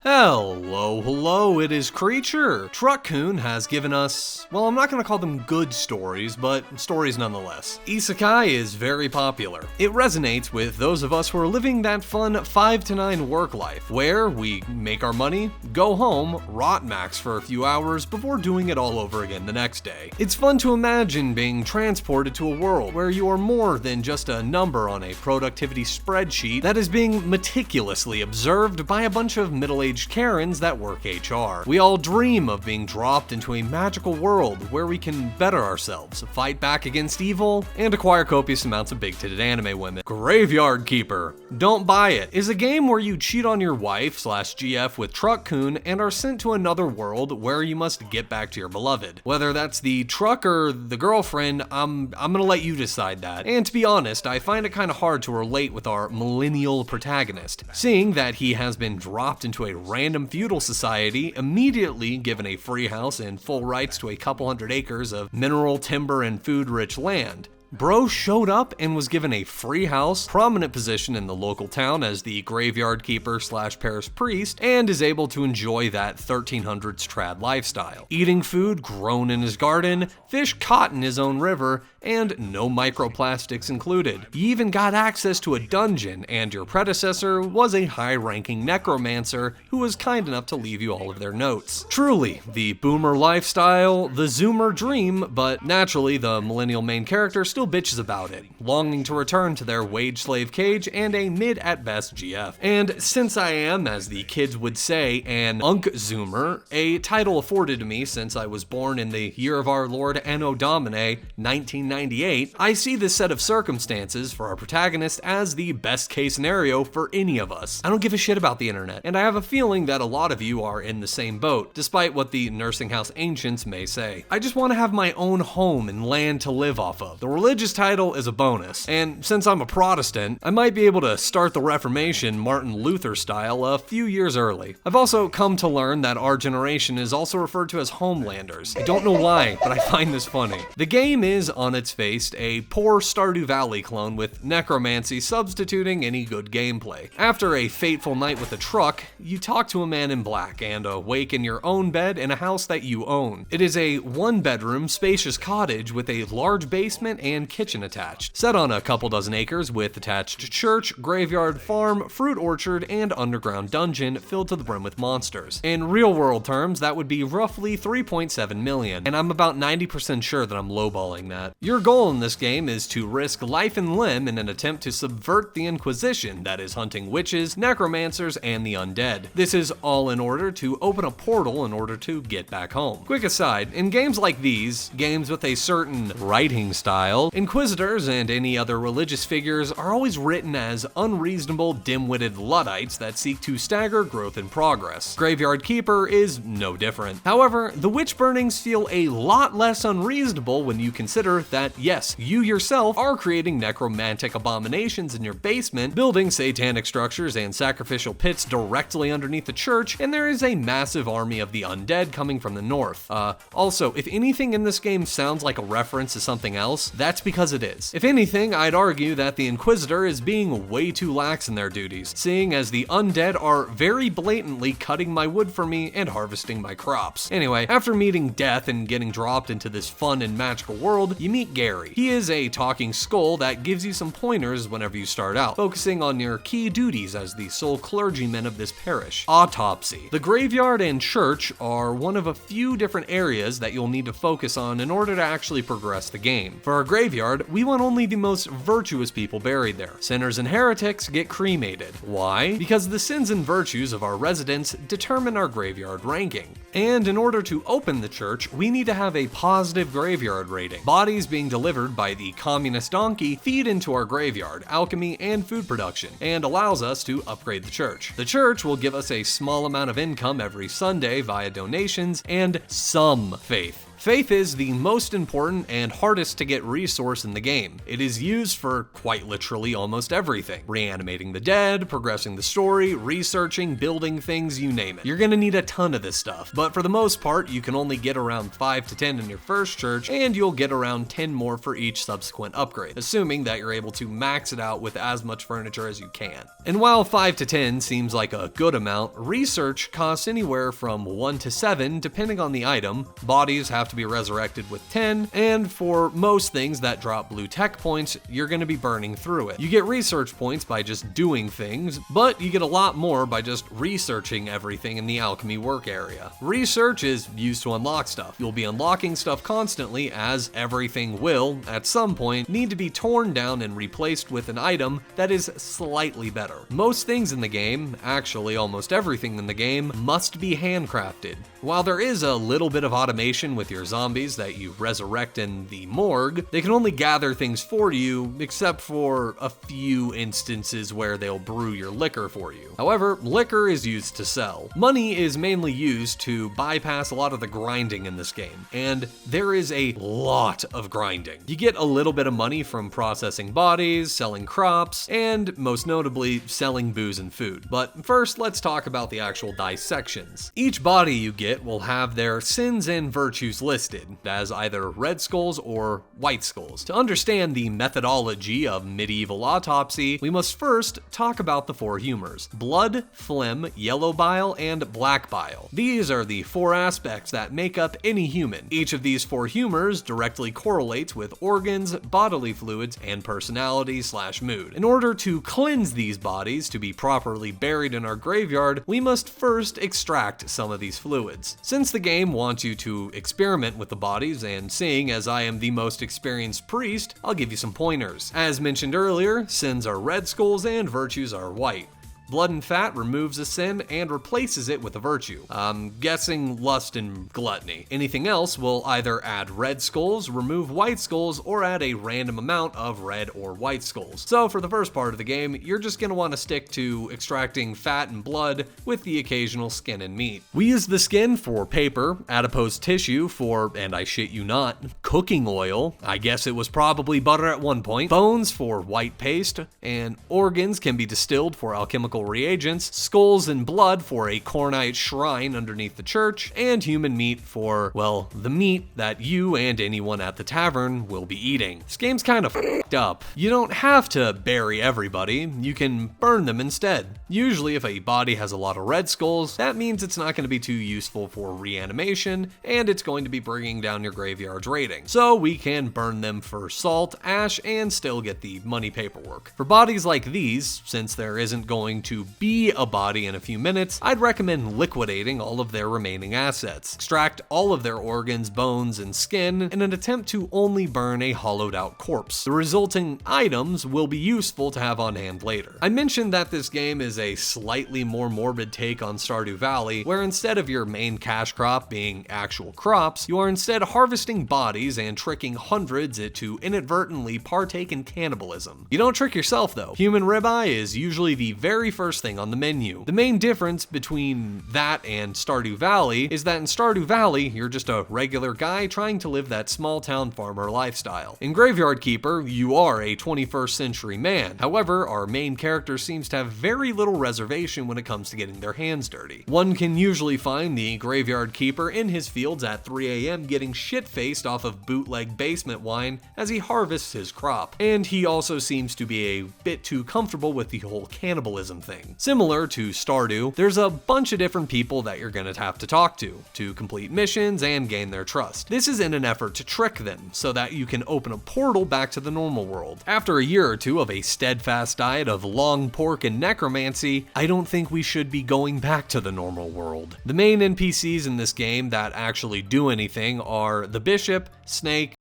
Hello, it is Creature. Truck-kun has given us, well, I'm not going to call them good stories, but stories nonetheless. Isekai is very popular. It resonates with those of us who are living that fun 5 to 9 work life, where we make our money, go home, rot max for a few hours before doing it all over again the next day. It's fun to imagine being transported to a world where you are more than just a number on a productivity spreadsheet that is being meticulously observed by a bunch of middle-aged Karens that work HR. We all dream of being dropped into a magical world where we can better ourselves, fight back against evil, and acquire copious amounts of big-titted anime women. Graveyard Keeper, don't buy it, is a game where you cheat on your wife/GF with Truck-kun and are sent to another world where you must get back to your beloved. Whether that's the truck or the girlfriend, I'm gonna let you decide that. And to be honest, I find it kinda hard to relate with our millennial protagonist, seeing that he has been dropped into a random feudal society, immediately given a free house and full rights to a couple hundred acres of mineral, timber, and food-rich land. Bro showed up and was given a free house, prominent position in the local town as the graveyard keeper/parish priest, and is able to enjoy that 1300s trad lifestyle. Eating food grown in his garden, fish caught in his own river, and no microplastics included. You even got access to a dungeon, and your predecessor was a high-ranking necromancer who was kind enough to leave you all of their notes. Truly, the boomer lifestyle, the zoomer dream, but naturally the millennial main character still bitches about it, longing to return to their wage-slave cage and a mid-at-best GF. And since I am, as the kids would say, an unk-zoomer, a title afforded to me since I was born in the year of our Lord Anno Domini, 1998, I see this set of circumstances for our protagonist as the best-case scenario for any of us. I don't give a shit about the internet, and I have a feeling that a lot of you are in the same boat, despite what the nursing house ancients may say. I just want to have my own home and land to live off of. The religious title is a bonus, and since I'm a Protestant, I might be able to start the Reformation Martin Luther style a few years early. I've also come to learn that our generation is also referred to as Homelanders. I don't know why, but I find this funny. The game is, on its face, a poor Stardew Valley clone with necromancy substituting any good gameplay. After a fateful night with a truck, you talk to a man in black and awake in your own bed in a house that you own. It is a one-bedroom, spacious cottage with a large basement and kitchen attached, set on a couple dozen acres with attached church, graveyard, farm, fruit orchard, and underground dungeon filled to the brim with monsters. In real-world terms, that would be roughly 3.7 million, and I'm about 90% sure that I'm lowballing that. Your goal in this game is to risk life and limb in an attempt to subvert the Inquisition that is hunting witches, necromancers, and the undead. This is all in order to open a portal in order to get back home. Quick aside, in games like these, games with a certain writing style, Inquisitors and any other religious figures are always written as unreasonable, dim-witted Luddites that seek to stagger growth and progress. Graveyard Keeper is no different. However, the witch burnings feel a lot less unreasonable when you consider that, yes, you yourself are creating necromantic abominations in your basement, building satanic structures and sacrificial pits directly underneath the church, and there is a massive army of the undead coming from the north. Also, if anything in this game sounds like a reference to something else, that's because it is. If anything, I'd argue that the Inquisitor is being way too lax in their duties, seeing as the undead are very blatantly cutting my wood for me and harvesting my crops. Anyway, after meeting Death and getting dropped into this fun and magical world, you meet Gary. He is a talking skull that gives you some pointers whenever you start out, focusing on your key duties as the sole clergyman of this parish. Autopsy. The graveyard and church are one of a few different areas that you'll need to focus on in order to actually progress the game. For our graveyard, we want only the most virtuous people buried there. Sinners and heretics get cremated. Why? Because the sins and virtues of our residents determine our graveyard ranking. And in order to open the church, we need to have a positive graveyard rating. Bodies being delivered by the communist donkey feed into our graveyard, alchemy, and food production, and allows us to upgrade the church. The church will give us a small amount of income every Sunday via donations and some faith. Faith is the most important and hardest to get resource in the game. It is used for quite literally almost everything. Reanimating the dead, progressing the story, researching, building things, you name it. You're gonna need a ton of this stuff, but for the most part, you can only get around 5 to 10 in your first church, and you'll get around 10 more for each subsequent upgrade, assuming that you're able to max it out with as much furniture as you can. And while 5 to 10 seems like a good amount, research costs anywhere from 1 to 7 depending on the item. Bodies have to be resurrected with 10, and for most things that drop blue tech points, you're going to be burning through it. You get research points by just doing things, but you get a lot more by just researching everything in the alchemy work area. Research is used to unlock stuff. You'll be unlocking stuff constantly, as everything will, at some point, need to be torn down and replaced with an item that is slightly better. Most things in the game, actually almost everything in the game, must be handcrafted. While there is a little bit of automation with your zombies that you resurrect in the morgue, they can only gather things for you, except for a few instances where they'll brew your liquor for you. However, liquor is used to sell. Money is mainly used to bypass a lot of the grinding in this game, and there is a lot of grinding. You get a little bit of money from processing bodies, selling crops, and most notably, selling booze and food. But first, let's talk about the actual dissections. Each body you get will have their sins and virtues listed as either red skulls or white skulls. To understand the methodology of medieval autopsy, we must first talk about the 4 humors: blood, phlegm, yellow bile, and black bile. These are the 4 aspects that make up any human. Each of these 4 humors directly correlates with organs, bodily fluids, and personality/mood. In order to cleanse these bodies to be properly buried in our graveyard, we must first extract some of these fluids. Since the game wants you to experiment with the bodies, and seeing as I am the most experienced priest, I'll give you some pointers. As mentioned earlier, sins are red skulls and virtues are white. Blood and fat removes a sin and replaces it with a virtue. I'm guessing lust and gluttony. Anything else will either add red skulls, remove white skulls, or add a random amount of red or white skulls. So for the first part of the game, you're just going to want to stick to extracting fat and blood with the occasional skin and meat. We use the skin for paper, adipose tissue for, and I shit you not, cooking oil. I guess it was probably butter at one point. Bones for white paste, and organs can be distilled for alchemical reagents, skulls and blood for a cornite shrine underneath the church, and human meat for, well, the meat that you and anyone at the tavern will be eating. This game's kind of f***ed up. You don't have to bury everybody, you can burn them instead. Usually if a body has a lot of red skulls, that means it's not going to be too useful for reanimation, and it's going to be bringing down your graveyard's rating. So we can burn them for salt, ash, and still get the money paperwork. For bodies like these, since there isn't going to be a body in a few minutes, I'd recommend liquidating all of their remaining assets. Extract all of their organs, bones, and skin in an attempt to only burn a hollowed out corpse. The resulting items will be useful to have on hand later. I mentioned that this game is a slightly more morbid take on Stardew Valley, where instead of your main cash crop being actual crops, you are instead harvesting bodies and tricking hundreds to inadvertently partake in cannibalism. You don't trick yourself though. Human ribeye is usually the very first thing on the menu. The main difference between that and Stardew Valley is that in Stardew Valley, you're just a regular guy trying to live that small town farmer lifestyle. In Graveyard Keeper, you are a 21st century man. However, our main character seems to have very little reservation when it comes to getting their hands dirty. One can usually find the Graveyard Keeper in his fields at 3 a.m. getting shit-faced off of bootleg basement wine as he harvests his crop. And he also seems to be a bit too comfortable with the whole cannibalism thing. Similar to Stardew, there's a bunch of different people that you're gonna have to talk to complete missions and gain their trust. This is in an effort to trick them, so that you can open a portal back to the normal world. After a year or two of a steadfast diet of long pork and necromancy, I don't think we should be going back to the normal world. The main NPCs in this game that actually do anything are the Bishop, Snake,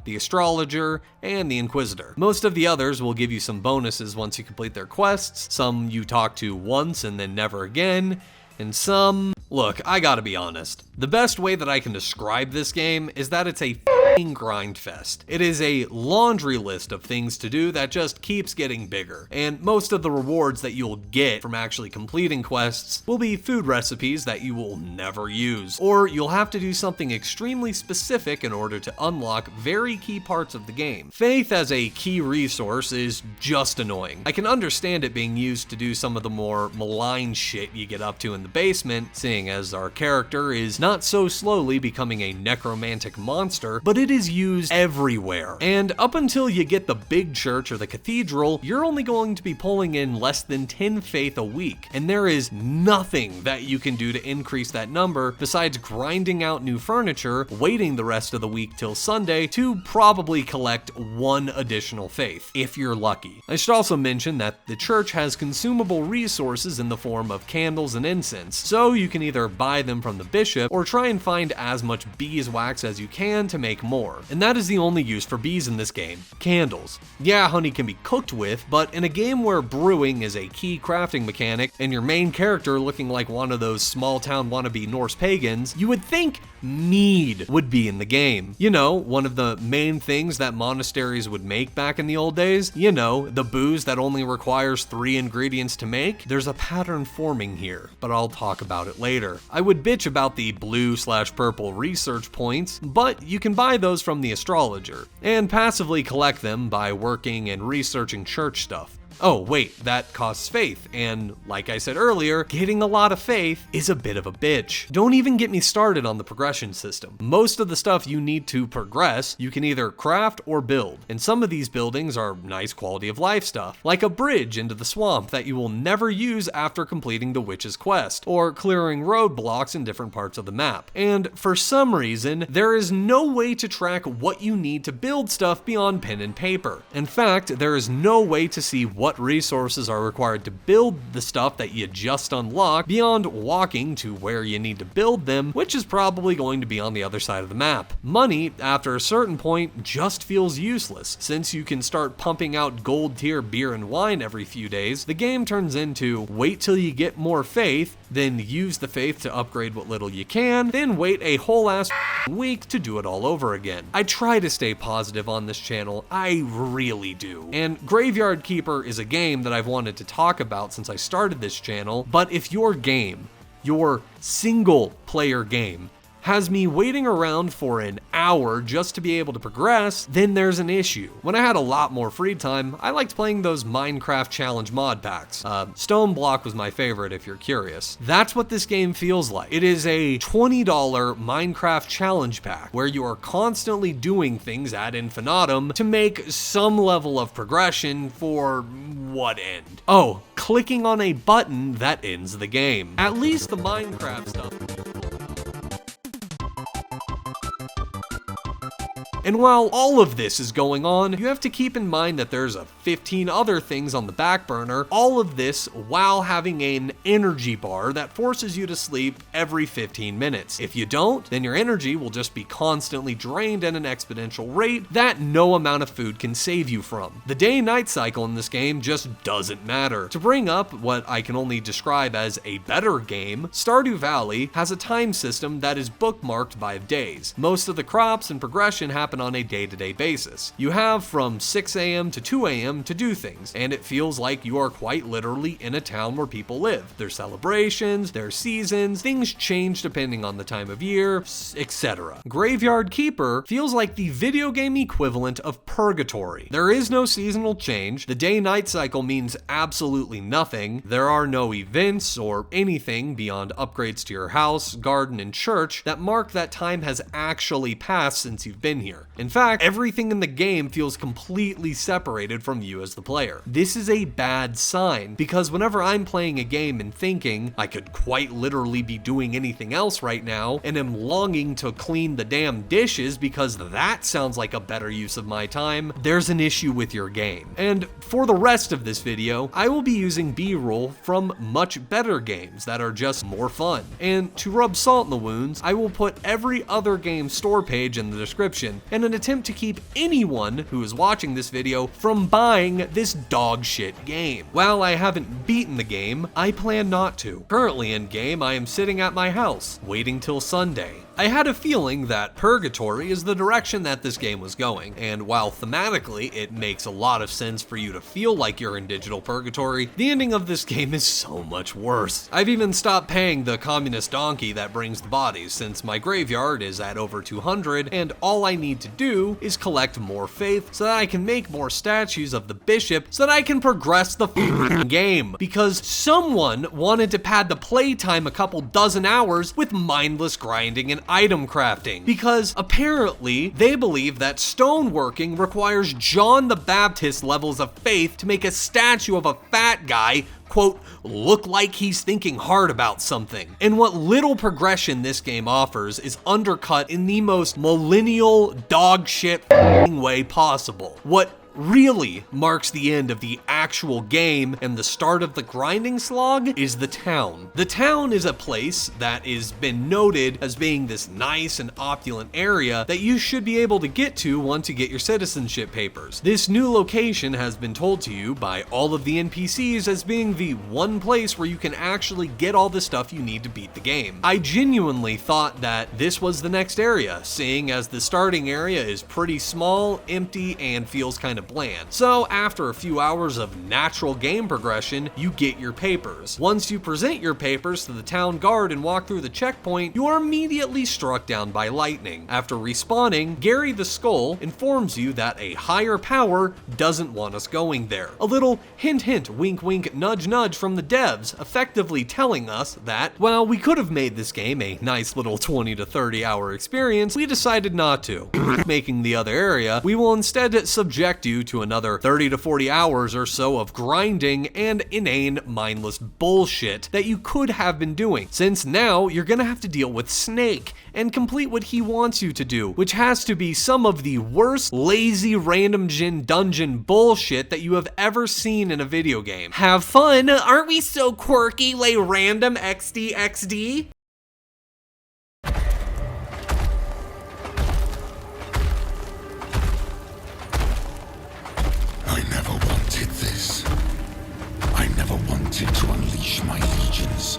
the Astrologer, and the Inquisitor. Most of the others will give you some bonuses once you complete their quests, some you talk to once and then never again, and some Look, I gotta be honest. The best way that I can describe this game is that it's a f***ing grindfest. It is a laundry list of things to do that just keeps getting bigger, and most of the rewards that you'll get from actually completing quests will be food recipes that you will never use, or you'll have to do something extremely specific in order to unlock very key parts of the game. Faith as a key resource is just annoying. I can understand it being used to do some of the more malign shit you get up to in the basement, seeing as our character is not so slowly becoming a necromantic monster, but it is used everywhere. And up until you get the big church or the cathedral, you're only going to be pulling in less than 10 faith a week, and there is nothing that you can do to increase that number besides grinding out new furniture, waiting the rest of the week till Sunday to probably collect one additional faith, if you're lucky. I should also mention that the church has consumable resources in the form of candles and incense, so you can either buy them from the bishop or try and find as much beeswax as you can to make more. And that is the only use for bees in this game: candles. Yeah, honey can be cooked with, but in a game where brewing is a key crafting mechanic and your main character looking like one of those small town wannabe Norse pagans, you would think mead would be in the game. You know, one of the main things that monasteries would make back in the old days. You know, the booze that only requires 3 ingredients to make. There's a pattern forming here, but I'll talk about it later. I would bitch about the blue/purple research points, but you can buy those from the astrologer, and passively collect them by working and researching church stuff. Oh wait, that costs faith, and like I said earlier, getting a lot of faith is a bit of a bitch. Don't even get me started on the progression system. Most of the stuff you need to progress, you can either craft or build, and some of these buildings are nice quality of life stuff, like a bridge into the swamp that you will never use after completing the witch's quest, or clearing roadblocks in different parts of the map. And for some reason, there is no way to track what you need to build stuff beyond pen and paper. In fact, there is no way to see what resources are required to build the stuff that you just unlocked beyond walking to where you need to build them, which is probably going to be on the other side of the map. Money, after a certain point, just feels useless. Since you can start pumping out gold tier beer and wine every few days, the game turns into wait till you get more faith, then use the faith to upgrade what little you can, then wait a whole ass week to do it all over again. I try to stay positive on this channel, I really do. And Graveyard Keeper is a game that I've wanted to talk about since I started this channel, but if your game, your single player game, has me waiting around for an hour just to be able to progress, then there's an issue. When I had a lot more free time, I liked playing those Minecraft challenge mod packs. Stone Block was my favorite if you're curious. That's what this game feels like. It is a $20 Minecraft challenge pack where you are constantly doing things ad infinitum to make some level of progression for what end? Oh, clicking on a button that ends the game. At least the Minecraft stuff. And while all of this is going on, you have to keep in mind that there's 15 other things on the back burner, all of this while having an energy bar that forces you to sleep every 15 minutes. If you don't, then your energy will just be constantly drained at an exponential rate that no amount of food can save you from. The day-night cycle in this game just doesn't matter. To bring up what I can only describe as a better game, Stardew Valley has a time system that is bookmarked by days. Most of the crops and progression happen on a day-to-day basis. You have from 6 a.m. to 2 a.m. to do things, and it feels like you are quite literally in a town where people live. There's celebrations, there's seasons, things change depending on the time of year, etc. Graveyard Keeper feels like the video game equivalent of Purgatory. There is no seasonal change, the day-night cycle means absolutely nothing, there are no events or anything beyond upgrades to your house, garden, and church that mark that time has actually passed since you've been here. In fact, everything in the game feels completely separated from you as the player. This is a bad sign, because whenever I'm playing a game and thinking I could quite literally be doing anything else right now, and am longing to clean the damn dishes because that sounds like a better use of my time, there's an issue with your game. And for the rest of this video, I will be using B-roll from much better games that are just more fun. And to rub salt in the wounds, I will put every other game store page in the description, and an attempt to keep anyone who is watching this video from buying this dog shit game. While I haven't beaten the game, I plan not to. Currently in game, I am sitting at my house, waiting till Sunday. I had a feeling that Purgatory is the direction that this game was going, and while thematically it makes a lot of sense for you to feel like you're in digital purgatory, the ending of this game is so much worse. I've even stopped paying the communist donkey that brings the bodies, since my graveyard is at over 200, and all I need to do is collect more faith so that I can make more statues of the bishop so that I can progress the game, because someone wanted to pad the playtime a couple dozen hours with mindless grinding and item crafting, because apparently they believe that stoneworking requires John the Baptist levels of faith to make a statue of a fat guy, quote, look like he's thinking hard about something. And what little progression this game offers is undercut in the most millennial dog shit way possible. What really marks the end of the actual game and the start of the grinding slog is the town. The town is a place that has been noted as being this nice and opulent area that you should be able to get to once you get your citizenship papers. This new location has been told to you by all of the NPCs as being the one place where you can actually get all the stuff you need to beat the game. I genuinely thought that this was the next area, seeing as the starting area is pretty small, empty, and feels kind of bland. So after a few hours of natural game progression, you get your papers. Once you present your papers to the town guard and walk through the checkpoint, you are immediately struck down by lightning. After respawning, Gary the Skull informs you that a higher power doesn't want us going there. A little hint hint, wink wink, nudge nudge from the devs, effectively telling us that while we could have made this game a nice little 20 to 30 hour experience, we decided not to. Making the other area, we will instead subject you to another 30 to 40 hours or so of grinding and inane, mindless bullshit that you could have been doing, since now you're gonna have to deal with Snake and complete what he wants you to do, which has to be some of the worst, lazy, random dungeon bullshit that you have ever seen in a video game. Have fun! Aren't we so quirky, lay random XD? To unleash my legions.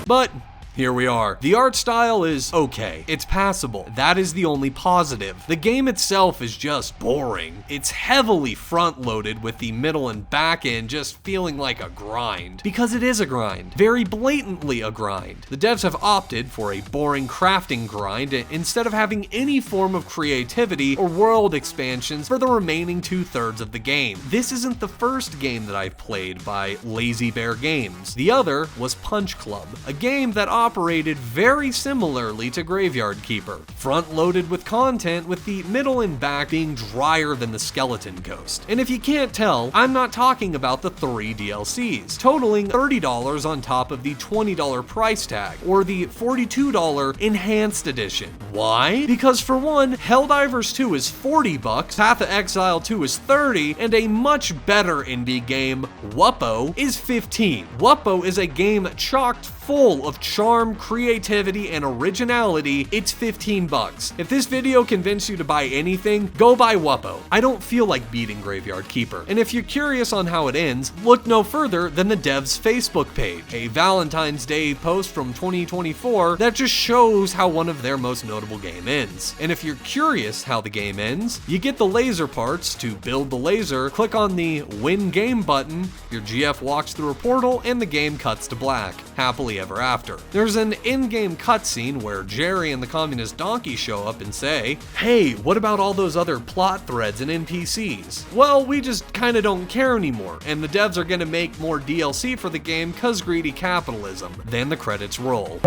But here we are. The art style is okay. It's passable. That is the only positive. The game itself is just boring. It's heavily front-loaded with the middle and back end just feeling like a grind. Because it is a grind. Very blatantly a grind. The devs have opted for a boring crafting grind instead of having any form of creativity or world expansions for the remaining 2/3 of the game. This isn't the first game that I've played by Lazy Bear Games. The other was Punch Club, a game that operated very similarly to Graveyard Keeper, front-loaded with content with the middle and back being drier than the Skeleton Ghost. And if you can't tell, I'm not talking about the 3 DLCs, totaling $30 on top of the $20 price tag, or the $42 Enhanced Edition. Why? Because for one, Helldivers 2 is $40, Path of Exile 2 is $30, and a much better indie game, Wuppo, is $15. Wuppo is a game chocked full of charm, creativity, and originality. It's $15. If this video convinced you to buy anything, go buy Wuppo. I don't feel like beating Graveyard Keeper. And if you're curious on how it ends, look no further than the dev's Facebook page, a Valentine's Day post from 2024 that just shows how one of their most notable game ends. And if you're curious how the game ends, you get the laser parts to build the laser, click on the win game button, your GF walks through a portal, and the game cuts to black. Happily ever after. There's an in-game cutscene where Jerry and the communist donkey show up and say, hey, what about all those other plot threads and NPCs? Well, we just kinda don't care anymore, and the devs are gonna make more DLC for the game cause greedy capitalism. Then the credits roll.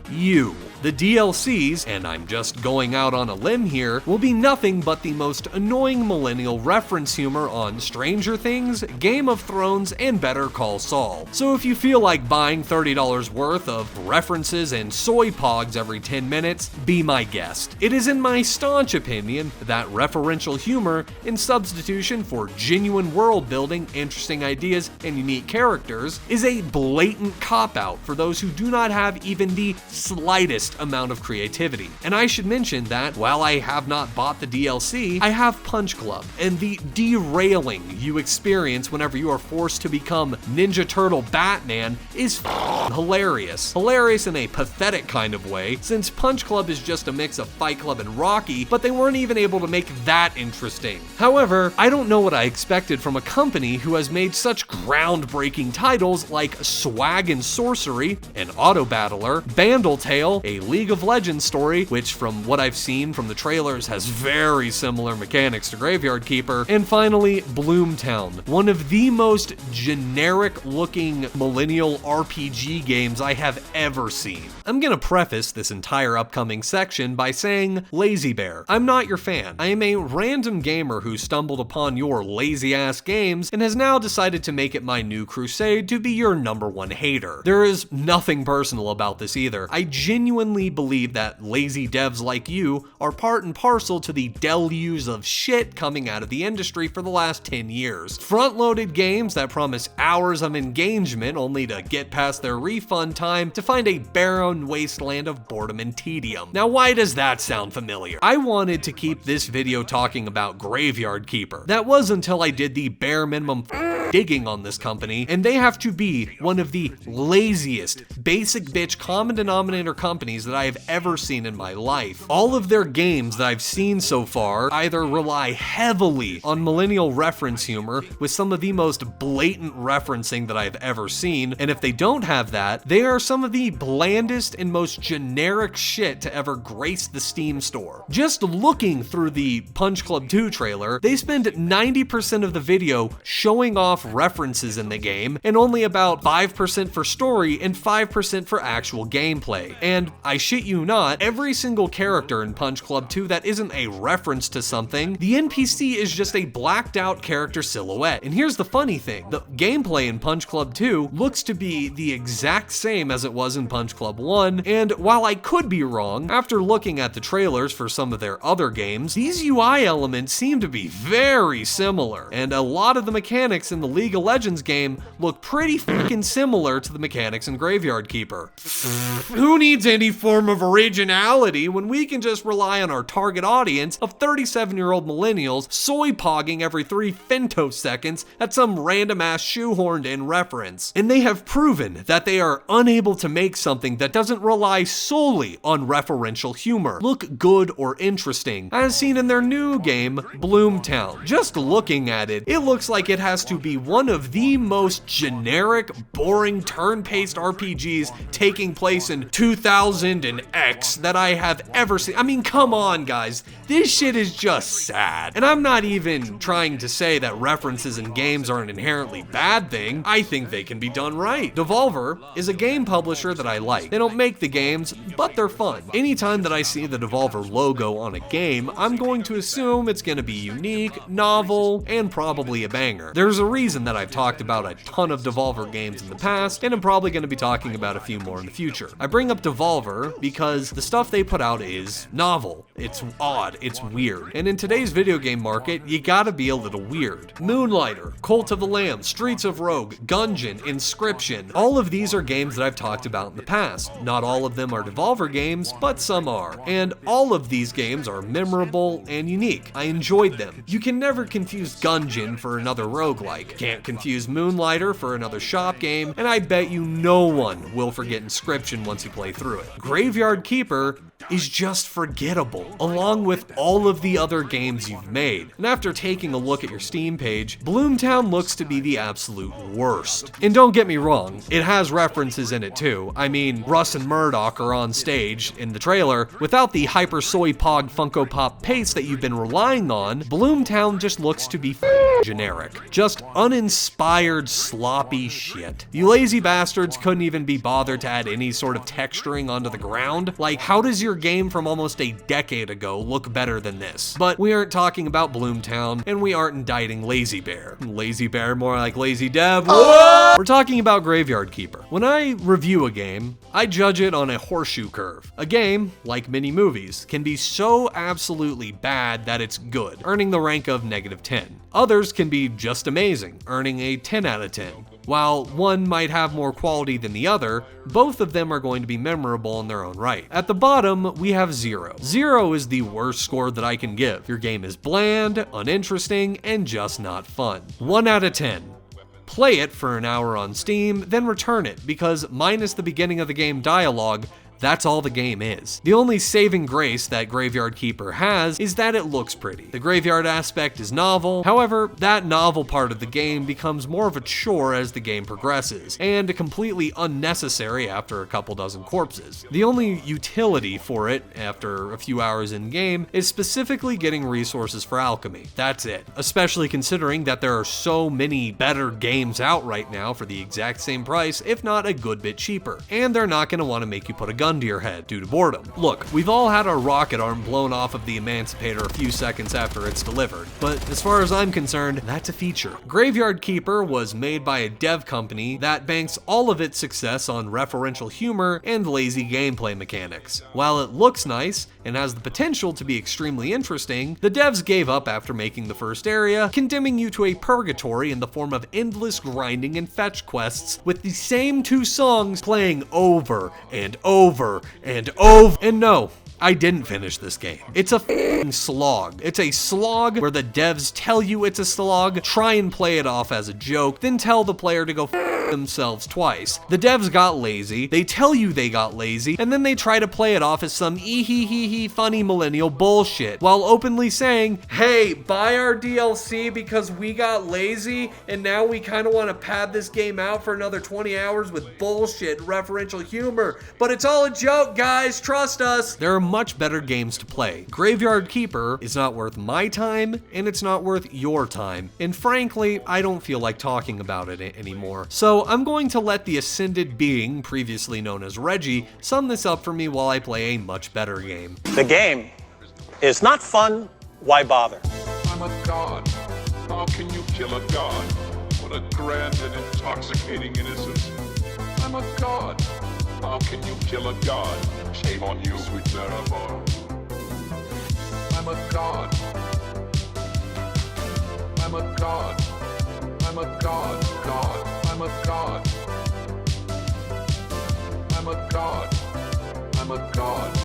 You The DLCs, and I'm just going out on a limb here, will be nothing but the most annoying millennial reference humor on Stranger Things, Game of Thrones, and Better Call Saul. So if you feel like buying $30 worth of references and soy pogs every 10 minutes, be my guest. It is in my staunch opinion that referential humor in substitution for genuine world building, interesting ideas, and unique characters is a blatant cop-out for those who do not have even the slightest amount of creativity. And I should mention that while I have not bought the DLC, I have Punch Club, and the derailing you experience whenever you are forced to become Ninja Turtle Batman is hilarious. Hilarious in a pathetic kind of way, since Punch Club is just a mix of Fight Club and Rocky, but they weren't even able to make that interesting. However, I don't know what I expected from a company who has made such groundbreaking titles like Swag and Sorcery, an auto battler, Bandletale, a League of Legends story, which from what I've seen from the trailers has very similar mechanics to Graveyard Keeper, and finally Bloomtown, one of the most generic looking millennial RPG games I have ever seen. I'm gonna preface this entire upcoming section by saying, Lazy Bear, I'm not your fan. I am a random gamer who stumbled upon your lazy ass games and has now decided to make it my new crusade to be your #1 hater. There is nothing personal about this either. I genuinely believe that lazy devs like you are part and parcel to the deluge of shit coming out of the industry for the last 10 years. Front-loaded games that promise hours of engagement only to get past their refund time to find a barren wasteland of boredom and tedium. Now, why does that sound familiar? I wanted to keep this video talking about Graveyard Keeper. That was until I did the bare minimum digging on this company, and they have to be one of the laziest, basic bitch common denominator companies that I have ever seen in my life. All of their games that I've seen so far either rely heavily on millennial reference humor with some of the most blatant referencing that I've ever seen, and if they don't have that, they are some of the blandest and most generic shit to ever grace the Steam store. Just looking through the Punch Club 2 trailer, they spend 90% of the video showing off references in the game, and only about 5% for story and 5% for actual gameplay. And I shit you not, every single character in Punch Club 2 that isn't a reference to something, the NPC is just a blacked out character silhouette. And here's the funny thing, the gameplay in Punch Club 2 looks to be the exact same as it was in Punch Club 1, and while I could be wrong, after looking at the trailers for some of their other games, these UI elements seem to be very similar, and a lot of the mechanics in the League of Legends game look pretty fucking similar to the mechanics in Graveyard Keeper. Who needs any form of originality when we can just rely on our target audience of 37-year-old millennials soy-pogging every 3 femtoseconds at some random-ass shoehorned-in reference? And they have proven that they are unable to make something that doesn't rely solely on referential humor look good or interesting, as seen in their new game, Bloomtown. Just looking at it, it looks like it has to be one of the most generic, boring, turn-paced RPGs taking place in 2000 and X that I have ever seen. I mean, come on, guys. This shit is just sad. And I'm not even trying to say that references in games are an inherently bad thing. I think they can be done right. Devolver is a game publisher that I like. They don't make the games, but they're fun. Anytime that I see the Devolver logo on a game, I'm going to assume it's going to be unique, novel, and probably a banger. There's a reason that I've talked about a ton of Devolver games in the past, and I'm probably going to be talking about a few more in the future. I bring up Devolver because the stuff they put out is novel, it's odd, it's weird, and in today's video game market, you gotta be a little weird. Moonlighter, Cult of the Lamb, Streets of Rogue, Gungeon, Inscription, all of these are games that I've talked about in the past. Not all of them are Devolver games, but some are, and all of these games are memorable and unique. I enjoyed them. You can never confuse Gungeon for another roguelike, can't confuse Moonlighter for another shop game, and I bet you no one will forget Inscription once you play through it. Graveyard Keeper is just forgettable, along with all of the other games you've made. And after taking a look at your Steam page, Bloomtown looks to be the absolute worst. And don't get me wrong, it has references in it too. I mean, Russ and Murdoch are on stage in the trailer. Without the Hyper Soy Pog Funko Pop paste that you've been relying on, Bloomtown just looks to be generic. Just uninspired, sloppy shit. You lazy bastards couldn't even be bothered to add any sort of texturing onto the ground. Like, how does your game from almost a decade ago look better than this? But we aren't talking about Bloomtown, and we aren't indicting Lazy Bear. Lazy Bear, more like Lazy Dev. We're talking about Graveyard Keeper. When I review a game, I judge it on a horseshoe curve. A game, like many movies, can be so absolutely bad that it's good, earning the rank of -10. Others can be just amazing, earning a 10 out of 10. While one might have more quality than the other, both of them are going to be memorable in their own right. At the bottom, we have 0. 0 is the worst score that I can give. Your game is bland, uninteresting, and just not fun. 1 out of 10. Play it for an hour on Steam, then return it, because minus the beginning of the game dialogue, that's all the game is. The only saving grace that Graveyard Keeper has is that it looks pretty. The graveyard aspect is novel, however, that novel part of the game becomes more of a chore as the game progresses, and completely unnecessary after a couple dozen corpses. The only utility for it, after a few hours in game, is specifically getting resources for alchemy. That's it, especially considering that there are so many better games out right now for the exact same price, if not a good bit cheaper, and they're not going to want to make you put a gun to your head due to boredom. Look, we've all had our rocket arm blown off of the Emancipator a few seconds after it's delivered, but as far as I'm concerned, that's a feature. Graveyard Keeper was made by a dev company that banks all of its success on referential humor and lazy gameplay mechanics. While it looks nice and has the potential to be extremely interesting, the devs gave up after making the first area, condemning you to a purgatory in the form of endless grinding and fetch quests with the same 2 songs playing over and over and over. And no, I didn't finish this game. It's a f***ing slog. It's a slog where the devs tell you it's a slog, try and play it off as a joke, then tell the player to go f*** themselves twice. The devs got lazy, they tell you they got lazy, and then they try to play it off as some ee-hee-hee-hee funny millennial bullshit, while openly saying, hey, buy our DLC because we got lazy, and now we kind of want to pad this game out for another 20 hours with bullshit referential humor. But it's all a joke, guys, trust us. There are much better games to play. Graveyard Keeper is not worth my time, and it's not worth your time. And frankly, I don't feel like talking about it anymore. So I'm going to let the ascended being, previously known as Reggie, sum this up for me while I play a much better game. The game is not fun, why bother? I'm a god. How can you kill a god? What a grand and intoxicating innocence. I'm a god. How can you kill a god? Shame on you, sweet Maribor. I'm a god. I'm a god. I'm a god. God. I'm a god. I'm a god. I'm a god.